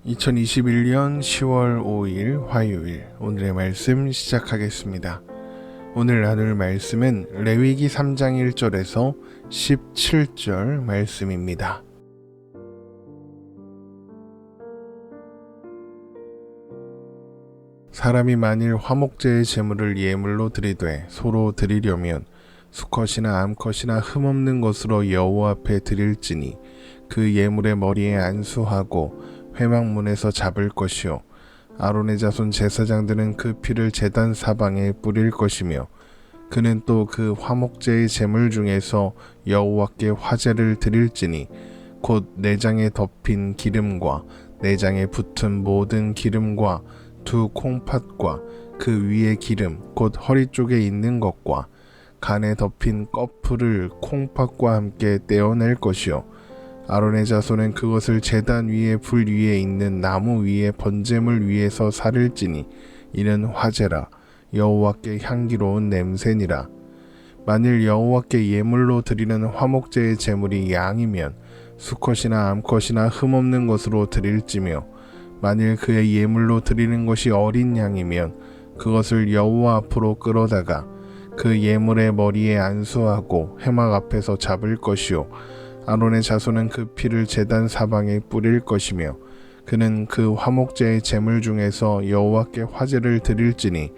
2021년 10월 5일 화요일 오늘의 말씀 시작하겠습니다. 오늘 나눌 말씀은 레위기 3장 1절에서 17절 말씀입니다. 사람이 만일 화목제의 제물을 예물로 드리되 서로 드리려면 수컷이나 암컷이나 흠없는 것으로 여호와 앞에 드릴지니 그 예물의 머리에 안수하고 회막문에서 잡을 것이요 아론의 자손 제사장들은 그 피를 제단 사방에 뿌릴 것이며 그는 또 그 화목제의 제물 중에서 여호와께 화제를 드릴지니 곧 내장에 덮인 기름과 내장에 붙은 모든 기름과 두 콩팥과 그 위에 기름 곧 허리 쪽에 있는 것과 간에 덮인 꺼풀을 콩팥과 함께 떼어낼 것이요 아론의 자손은 그것을 제단 위에 불 위에 있는 나무 위에 번제물 위에서 사를지니 이는 화제라 여호와께 향기로운 냄새니라. 만일 여호와께 예물로 드리는 화목제의 제물이 양이면 수컷이나 암컷이나 흠없는 것으로 드릴지며 만일 그의 예물로 드리는 것이 어린 양이면 그것을 여호와 앞으로 끌어다가 그 예물의 머리에 안수하고 회막 앞에서 잡을 것이요 아론의 자손은 그 피를 제단 사방에 뿌릴 것이며 그는 그 화목제의 제물 중에서 여호와께 화제를 드릴지니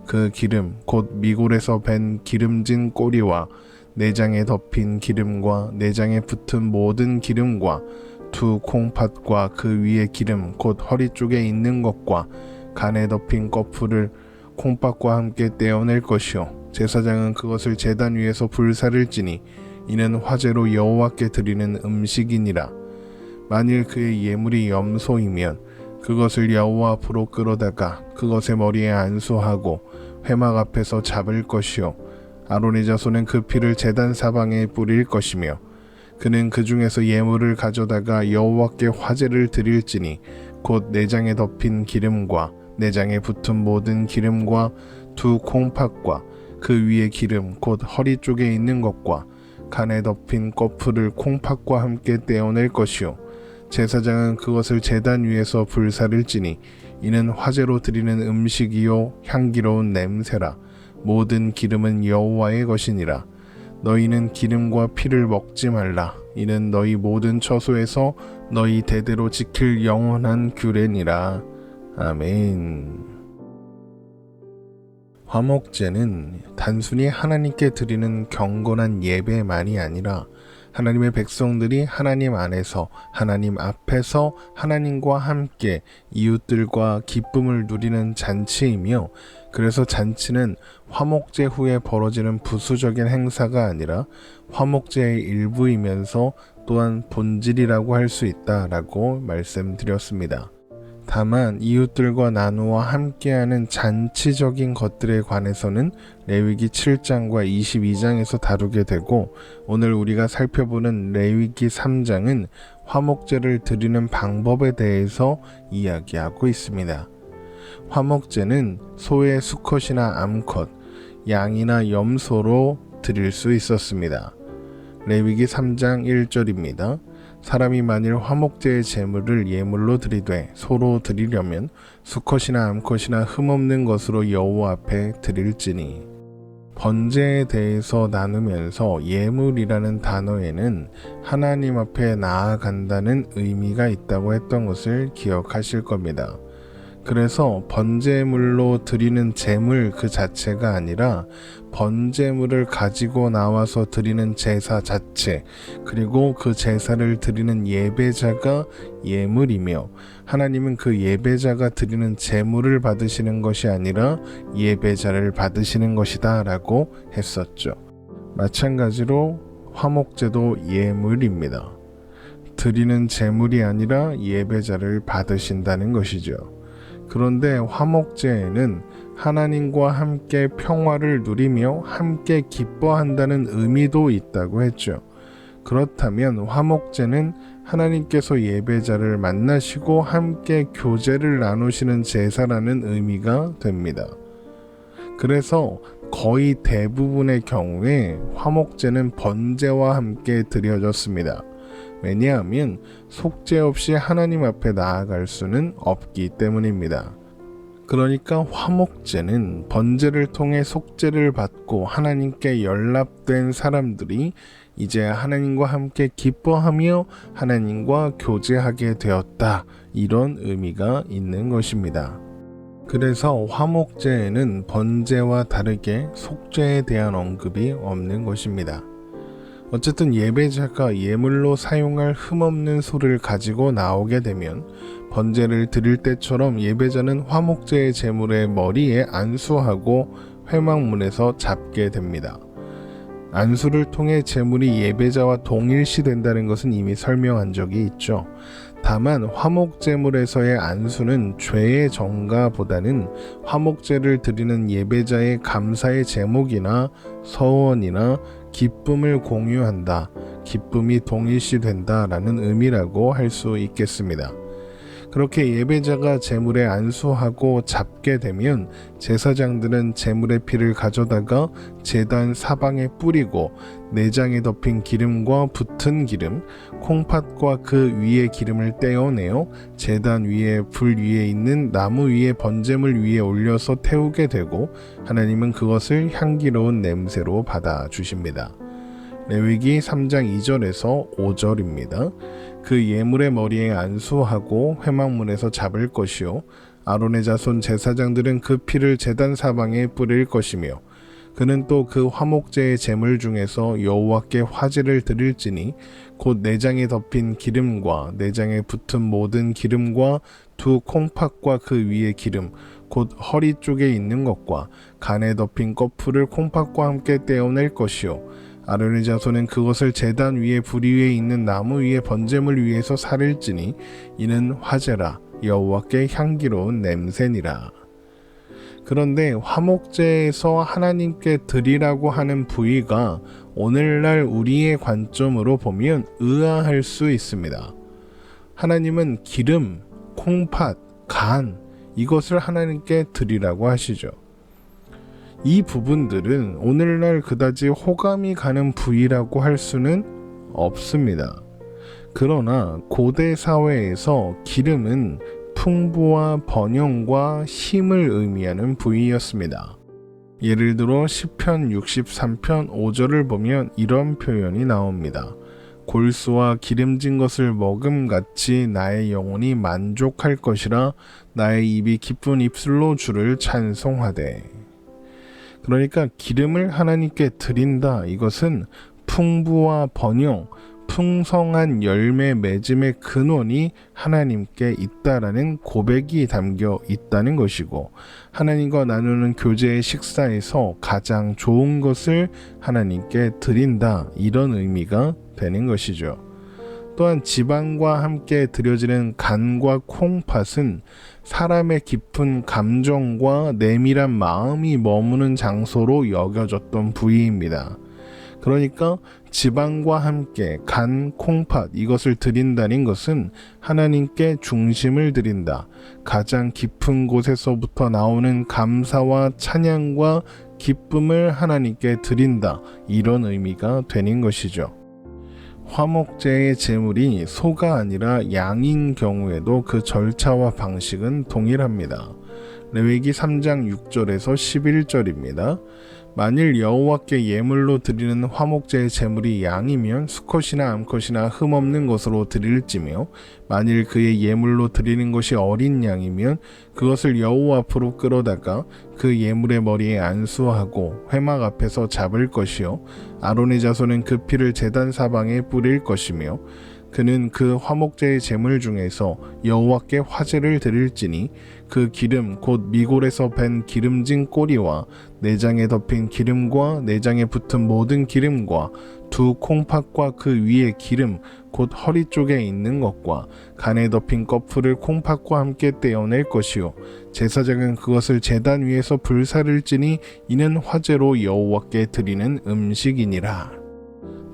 그 기름 곧 미골에서 밴 기름진 꼬리와 내장에 덮인 기름과 내장에 붙은 모든 기름과 두 콩팥과 그 위에 기름 곧 허리 쪽에 있는 것과 간에 덮인 꺼풀을 콩팥과 함께 떼어낼 것이요 제사장은 그것을 제단 위에서 불사를지니 이는 화제로 여호와께 드리는 음식이니라. 만일 그의 예물이 염소이면 그것을 여호와 앞으로 끌어다가 그것의 머리에 안수하고 회막 앞에서 잡을 것이요 아론의 자손은 그 피를 제단 사방에 뿌릴 것이며 그는 그 중에서 예물을 가져다가 여호와께 화제를 드릴지니 곧 내장에 덮인 기름과 내장에 붙은 모든 기름과 두 콩팥과 그 위에 기름 곧 허리 쪽에 있는 것과 간에 덮인 꺼풀을 콩팥과 함께 떼어낼 것이요 제사장은 그것을 제단 위에서 불사를지니 이는 화제로 드리는 음식이요 향기로운 냄새라. 모든 기름은 여호와의 것이니라. 너희는 기름과 피를 먹지 말라. 이는 너희 모든 처소에서 너희 대대로 지킬 영원한 규례니라. 아멘. 화목제는 단순히 하나님께 드리는 경건한 예배만이 아니라 하나님의 백성들이 하나님 안에서 하나님 앞에서 하나님과 함께 이웃들과 기쁨을 누리는 잔치이며 그래서 잔치는 화목제 후에 벌어지는 부수적인 행사가 아니라 화목제의 일부이면서 또한 본질이라고 할 수 있다라고 말씀드렸습니다. 다만 이웃들과 나누어 함께하는 잔치적인 것들에 관해서는 레위기 7장과 22장에서 다루게 되고 오늘 우리가 살펴보는 레위기 3장은 화목제를 드리는 방법에 대해서 이야기하고 있습니다. 화목제는 소의 수컷이나 암컷, 양이나 염소로 드릴 수 있었습니다. 레위기 3장 1절입니다. 사람이 만일 화목제의 제물을 예물로 드리되 서로 드리려면 수컷이나 암컷이나 흠없는 것으로 여호와 앞에 드릴지니. 번제에 대해서 나누면서 예물이라는 단어에는 하나님 앞에 나아간다는 의미가 있다고 했던 것을 기억하실 겁니다. 그래서 번제물로 드리는 제물 그 자체가 아니라 번제물을 가지고 나와서 드리는 제사 자체 그리고 그 제사를 드리는 예배자가 예물이며 하나님은 그 예배자가 드리는 제물을 받으시는 것이 아니라 예배자를 받으시는 것이다 라고 했었죠. 마찬가지로 화목제도 예물입니다. 드리는 제물이 아니라 예배자를 받으신다는 것이죠. 그런데 화목제에는 하나님과 함께 평화를 누리며 함께 기뻐한다는 의미도 있다고 했죠. 그렇다면 화목제는 하나님께서 예배자를 만나시고 함께 교제를 나누시는 제사라는 의미가 됩니다. 그래서 거의 대부분의 경우에 화목제는 번제와 함께 드려졌습니다. 왜냐하면 속죄 없이 하나님 앞에 나아갈 수는 없기 때문입니다. 그러니까 화목제는 번제를 통해 속죄를 받고 하나님께 연락된 사람들이 이제 하나님과 함께 기뻐하며 하나님과 교제하게 되었다, 이런 의미가 있는 것입니다. 그래서 화목제에는 번제와 다르게 속죄에 대한 언급이 없는 것입니다. 어쨌든 예배자가 예물로 사용할 흠없는 소를 가지고 나오게 되면 번제를 드릴 때처럼 예배자는 화목제의 제물의 머리에 안수하고 회막문에서 잡게 됩니다. 안수를 통해 제물이 예배자와 동일시된다는 것은 이미 설명한 적이 있죠. 다만 화목제물에서의 안수는 죄의 전가보다는 화목제를 드리는 예배자의 감사의 제목이나 서원이나 기쁨을 공유한다, 기쁨이 동일시된다 라는 의미라고 할 수 있겠습니다. 그렇게 예배자가 제물에 안수하고 잡게 되면 제사장들은 제물의 피를 가져다가 제단 사방에 뿌리고 내장에 덮인 기름과 붙은 기름, 콩팥과 그 위에 기름을 떼어내어 제단 위에 불 위에 있는 나무 위에 번제물 위에 올려서 태우게 되고 하나님은 그것을 향기로운 냄새로 받아주십니다. 레위기 3장 2절에서 5절입니다. 그 예물의 머리에 안수하고 회막문에서 잡을 것이요 아론의 자손 제사장들은 그 피를 제단 사방에 뿌릴 것이며 그는 또 그 화목제의 제물 중에서 여호와께 화제를 드릴지니 곧 내장에 덮인 기름과 내장에 붙은 모든 기름과 두 콩팥과 그 위에 기름 곧 허리 쪽에 있는 것과 간에 덮인 꺼풀을 콩팥과 함께 떼어낼 것이요 아론의 자손은 그것을 제단 위에 불 위에 있는 나무 위에 번제물 위에서 사릴지니 이는 화제라 여호와께 향기로운 냄새니라. 그런데 화목제에서 하나님께 드리라고 하는 부위가 오늘날 우리의 관점으로 보면 의아할 수 있습니다. 하나님은 기름, 콩팥, 간 이것을 하나님께 드리라고 하시죠. 이 부분들은 오늘날 그다지 호감이 가는 부위라고 할 수는 없습니다. 그러나 고대 사회에서 기름은 풍부와 번영과 힘을 의미하는 부위였습니다. 예를 들어 시편 63편 5절을 보면 이런 표현이 나옵니다. 골수와 기름진 것을 먹음같이 나의 영혼이 만족할 것이라 나의 입이 기쁜 입술로 주를 찬송하되. 그러니까 기름을 하나님께 드린다, 이것은 풍부와 번영, 풍성한 열매 맺음의 근원이 하나님께 있다라는 고백이 담겨 있다는 것이고 하나님과 나누는 교제의 식사에서 가장 좋은 것을 하나님께 드린다, 이런 의미가 되는 것이죠. 또한 지방과 함께 드려지는 간과 콩팥은 사람의 깊은 감정과 내밀한 마음이 머무는 장소로 여겨졌던 부위입니다. 그러니까 지방과 함께 간, 콩팥 이것을 드린다는 것은 하나님께 중심을 드린다. 가장 깊은 곳에서부터 나오는 감사와 찬양과 기쁨을 하나님께 드린다. 이런 의미가 되는 것이죠. 화목제의 제물이 소가 아니라 양인 경우에도 그 절차와 방식은 동일합니다. 레위기 3장 6절에서 11절입니다. 만일 여호와께 예물로 드리는 화목제의 제물이 양이면 수컷이나 암컷이나 흠없는 것으로 드릴지며 만일 그의 예물로 드리는 것이 어린 양이면 그것을 여호와 앞으로 끌어다가 그 예물의 머리에 안수하고 회막 앞에서 잡을 것이요 아론의 자손은 그 피를 제단 사방에 뿌릴 것이며 그는 그 화목제의 제물 중에서 여호와께 화제를 드릴지니 그 기름 곧 미골에서 밴 기름진 꼬리와 내장에 덮인 기름과 내장에 붙은 모든 기름과 두 콩팥과 그 위에 기름 곧 허리 쪽에 있는 것과 간에 덮인 꺼풀을 콩팥과 함께 떼어낼 것이요 제사장은 그것을 제단 위에서 불사를지니 이는 화제로 여호와께 드리는 음식이니라.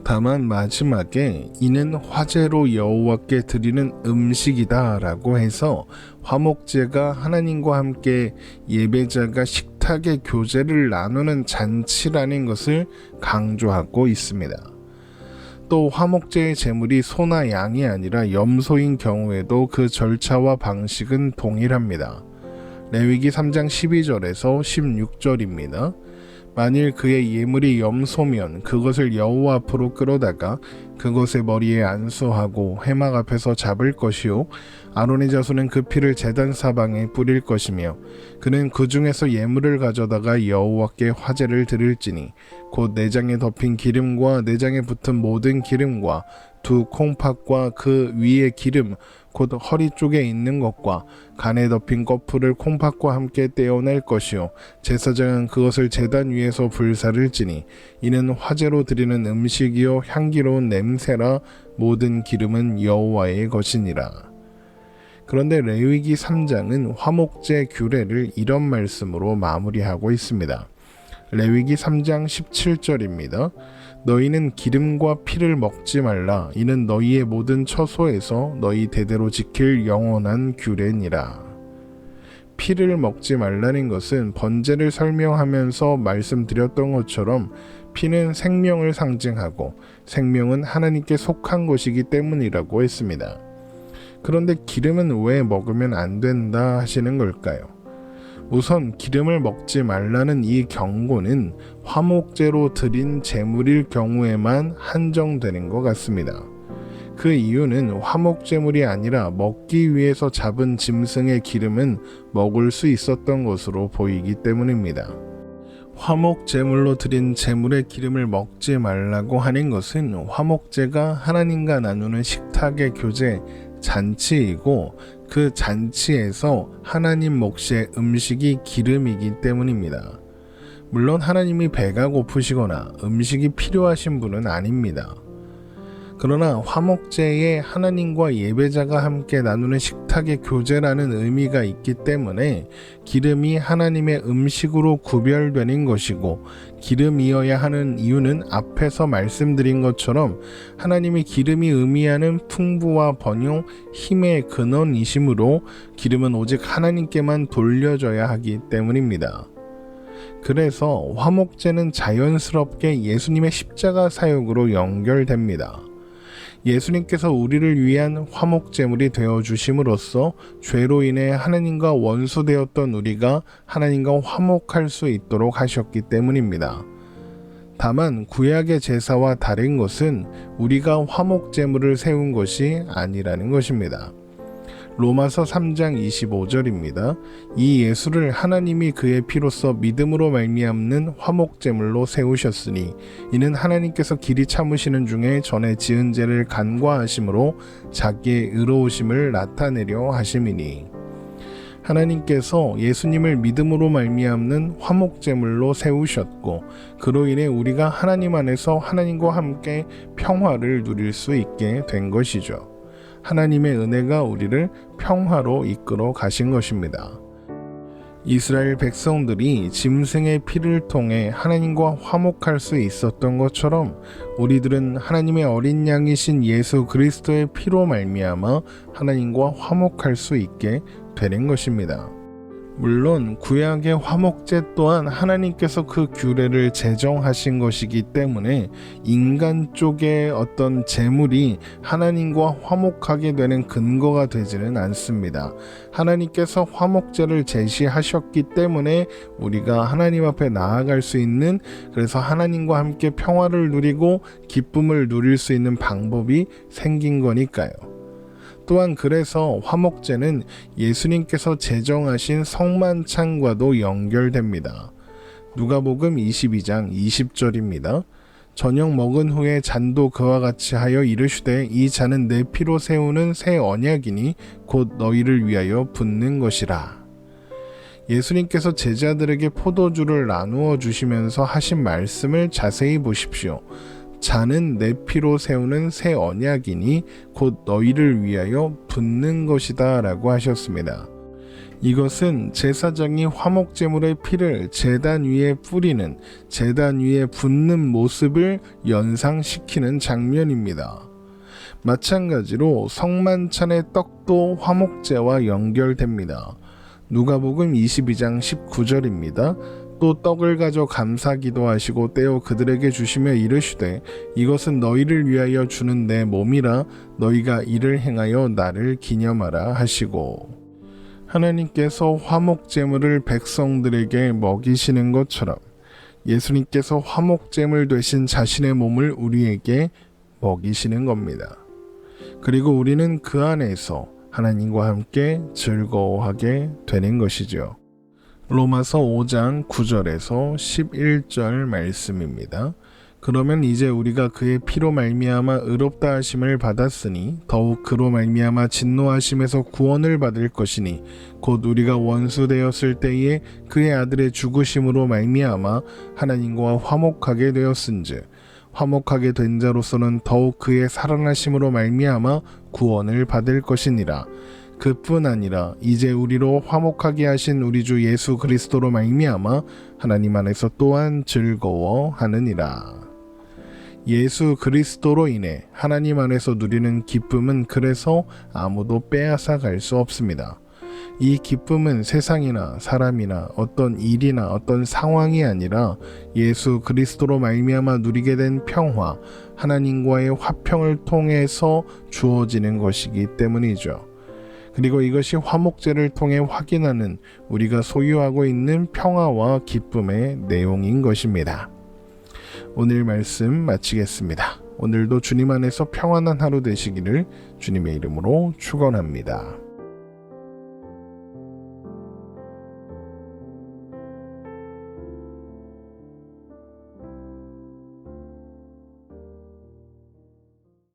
다만 마지막에 이는 화제로 여호와께 드리는 음식이다 라고 해서 화목제가 하나님과 함께 예배자가 식탁의 교제를 나누는 잔치라는 것을 강조하고 있습니다. 또 화목제의 제물이 소나 양이 아니라 염소인 경우에도 그 절차와 방식은 동일합니다. 레위기 3장 12절에서 16절입니다. 만일 그의 예물이 염소면 그것을 여호와 앞으로 끌어다가 그것의 머리에 안수하고 회막 앞에서 잡을 것이요 아론의 자손은 그 피를 제단 사방에 뿌릴 것이며 그는 그 중에서 예물을 가져다가 여호와께 화제를 드릴지니 곧 내장에 덮인 기름과 내장에 붙은 모든 기름과 두 콩팥과 그 위의 기름 곧 허리 쪽에 있는 것과 간에 덮인 꺼풀을 콩팥과 함께 떼어낼 것이요 제사장은 그것을 제단 위에서 불사를지니 이는 화제로 드리는 음식이요 향기로운 냄새라 모든 기름은 여호와의 것이니라. 그런데 레위기 3장은 화목제 규례를 이런 말씀으로 마무리하고 있습니다. 레위기 3장 17절입니다. 너희는 기름과 피를 먹지 말라. 이는 너희의 모든 처소에서 너희 대대로 지킬 영원한 규례니라. 피를 먹지 말라는 것은 번제를 설명하면서 말씀드렸던 것처럼 피는 생명을 상징하고 생명은 하나님께 속한 것이기 때문이라고 했습니다. 그런데 기름은 왜 먹으면 안 된다 하시는 걸까요? 우선 기름을 먹지 말라는 이 경고는 화목제로 드린 제물일 경우에만 한정되는 것 같습니다. 그 이유는 화목제물이 아니라 먹기 위해서 잡은 짐승의 기름은 먹을 수 있었던 것으로 보이기 때문입니다. 화목제물로 드린 제물의 기름을 먹지 말라고 하는 것은 화목제가 하나님과 나누는 식탁의 교제, 잔치이고 그 잔치에서 하나님 몫의 음식이 기름이기 때문입니다. 물론 하나님이 배가 고프시거나 음식이 필요하신 분은 아닙니다. 그러나 화목제에 하나님과 예배자가 함께 나누는 식탁의 교제라는 의미가 있기 때문에 기름이 하나님의 음식으로 구별되는 것이고 기름이어야 하는 이유는 앞에서 말씀드린 것처럼 하나님이 기름이 의미하는 풍부와 번영, 힘의 근원이시므로 기름은 오직 하나님께만 돌려져야 하기 때문입니다. 그래서 화목제는 자연스럽게 예수님의 십자가 사역으로 연결됩니다. 예수님께서 우리를 위한 화목제물이 되어주심으로써 죄로 인해 하나님과 원수되었던 우리가 하나님과 화목할 수 있도록 하셨기 때문입니다. 다만 구약의 제사와 다른 것은 우리가 화목제물을 세운 것이 아니라는 것입니다. 로마서 3장 25절입니다. 이 예수를 하나님이 그의 피로써 믿음으로 말미암는 화목제물로 세우셨으니 이는 하나님께서 길이 참으시는 중에 전에 지은 죄를 간과하심으로 자기의 의로우심을 나타내려 하심이니 하나님께서 예수님을 믿음으로 말미암는 화목제물로 세우셨고 그로 인해 우리가 하나님 안에서 하나님과 함께 평화를 누릴 수 있게 된 것이죠. 하나님의 은혜가 우리를 평화로 이끌어 가신 것입니다. 이스라엘 백성들이 짐승의 피를 통해 하나님과 화목할 수 있었던 것처럼 우리들은 하나님의 어린 양이신 예수 그리스도의 피로 말미암아 하나님과 화목할 수 있게 되는 것입니다. 물론 구약의 화목제 또한 하나님께서 그 규례를 제정하신 것이기 때문에 인간 쪽의 어떤 제물이 하나님과 화목하게 되는 근거가 되지는 않습니다. 하나님께서 화목제를 제시하셨기 때문에 우리가 하나님 앞에 나아갈 수 있는, 그래서 하나님과 함께 평화를 누리고 기쁨을 누릴 수 있는 방법이 생긴 거니까요. 또한 그래서 화목제는 예수님께서 제정하신 성만찬과도 연결됩니다. 누가복음 22장 20절입니다. 저녁 먹은 후에 잔도 그와 같이 하여 이르시되 이 잔은 내 피로 세우는 새 언약이니 곧 너희를 위하여 붓는 것이라. 예수님께서 제자들에게 포도주를 나누어 주시면서 하신 말씀을 자세히 보십시오. 잔은 내 피로 세우는 새 언약이니 곧 너희를 위하여 붓는 것이다 라고 하셨습니다. 이것은 제사장이 화목제물의 피를 제단 위에 뿌리는, 제단 위에 붓는 모습을 연상시키는 장면입니다. 마찬가지로 성만찬의 떡도 화목제와 연결됩니다. 누가복음 22장 19절입니다. 또 떡을 가져 감사 기도하시고 떼어 그들에게 주시며 이르시되 이것은 너희를 위하여 주는 내 몸이라 너희가 이를 행하여 나를 기념하라 하시고 하나님께서 화목제물을 백성들에게 먹이시는 것처럼 예수님께서 화목제물 되신 자신의 몸을 우리에게 먹이시는 겁니다. 그리고 우리는 그 안에서 하나님과 함께 즐거워하게 되는 것이죠. 로마서 5장 9절에서 11절 말씀입니다. 그러면 이제 우리가 그의 피로 말미암아 의롭다 하심을 받았으니 더욱 그로 말미암아 진노하심에서 구원을 받을 것이니 곧 우리가 원수 되었을 때에 그의 아들의 죽으심으로 말미암아 하나님과 화목하게 되었은즉 화목하게 된 자로서는 더욱 그의 살아나심으로 말미암아 구원을 받을 것이니라. 그뿐 아니라 이제 우리로 화목하게 하신 우리 주 예수 그리스도로 말미암아 하나님 안에서 또한 즐거워하느니라. 예수 그리스도로 인해 하나님 안에서 누리는 기쁨은 그래서 아무도 빼앗아 갈 수 없습니다. 이 기쁨은 세상이나 사람이나 어떤 일이나 어떤 상황이 아니라 예수 그리스도로 말미암아 누리게 된 평화, 하나님과의 화평을 통해서 주어지는 것이기 때문이죠. 그리고 이것이 화목제를 통해 확인하는 우리가 소유하고 있는 평화와 기쁨의 내용인 것입니다. 오늘 말씀 마치겠습니다. 오늘도 주님 안에서 평안한 하루 되시기를 주님의 이름으로 축원합니다.